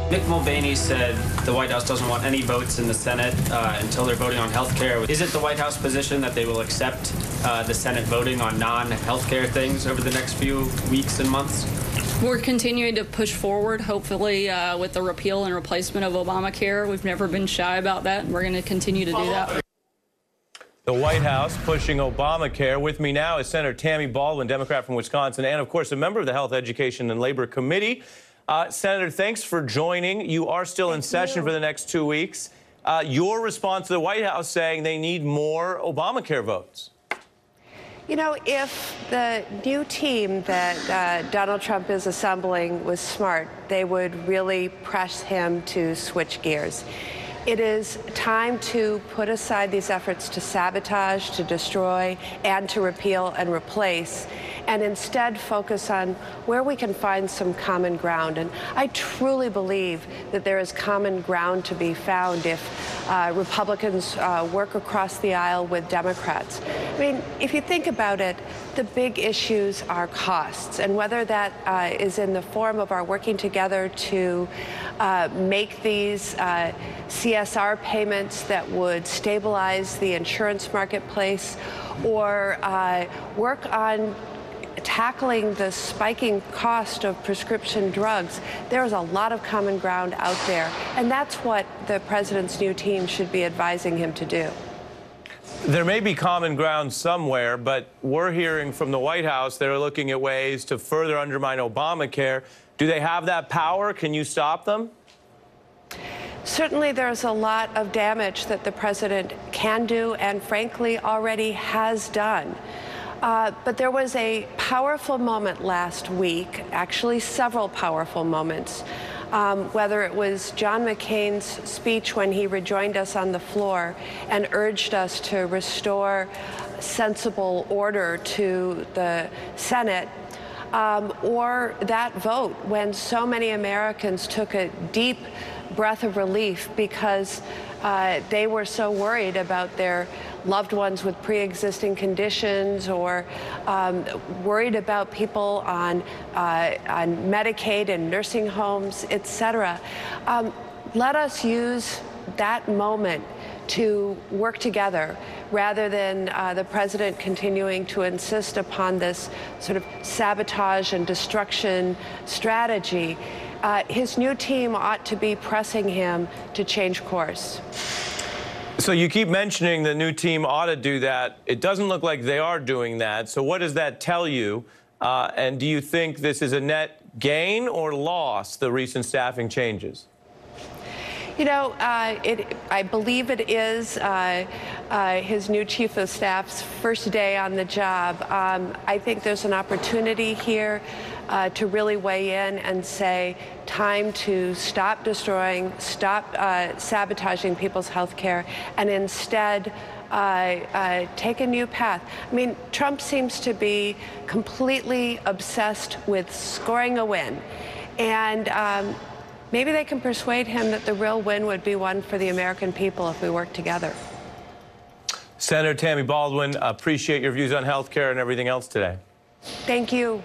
Mick Mulvaney said the White House doesn't want any votes in the Senate until they're voting on health care. Is it the White House position that they will accept the Senate voting on non-health care things over the next few weeks and months? We're continuing to push forward, hopefully, with the repeal and replacement of Obamacare. We've never been shy about that, and we're going to continue to do that. The White House pushing Obamacare. With me now is Senator Tammy Baldwin, Democrat from Wisconsin, and, of course, a member of the Health, Education, and Labor Committee. Senator, thanks for joining. You are still in session for the next 2 weeks. Your response to the White House saying they need more Obamacare votes. You know, if the new team that Donald Trump is assembling was smart, they would really press him to switch gears. It is time to put aside these efforts to sabotage, to destroy, and to repeal and replace, and instead focus on where we can find some common ground. And I truly believe that there is common ground to be found if Republicans work across the aisle with Democrats. I mean, if you think about it, the big issues are costs, and whether that is in the form of our working together to make these CSR payments that would stabilize the insurance marketplace, or work on tackling the spiking cost of prescription drugs. There is a lot of common ground out there, and that's what the president's new team should be advising him to do. There may be common ground somewhere, but we're hearing from the White House they're looking at ways to further undermine Obamacare. Do they have that power? Can you stop them? Certainly there's a lot of damage that the president can do and, frankly, already has done. But there was a powerful moment last week, actually several powerful moments, whether it was John McCain's speech when he rejoined us on the floor and urged us to restore sensible order to the Senate, or that vote when so many Americans took a deep breath of relief because they were so worried about their loved ones with pre-existing conditions, or worried about people on Medicaid and nursing homes, etc. Let us use that moment to work together rather than the president continuing to insist upon this sort of sabotage and destruction strategy. His new team ought to be pressing him to change course. So you keep mentioning the new team ought to do that. It doesn't look like they are doing that. So what does that tell you? And do you think this is a net gain or loss, the recent staffing changes? You know, I believe it is his new chief of staff's first day on the job. I think there's an opportunity here to really weigh in and say, time to stop destroying, stop sabotaging people's health care, and instead take a new path. I mean, Trump seems to be completely obsessed with scoring a win. And maybe they can persuade him that the real win would be one for the American people if we work together. Senator Tammy Baldwin, appreciate your views on health care and everything else today. Thank you.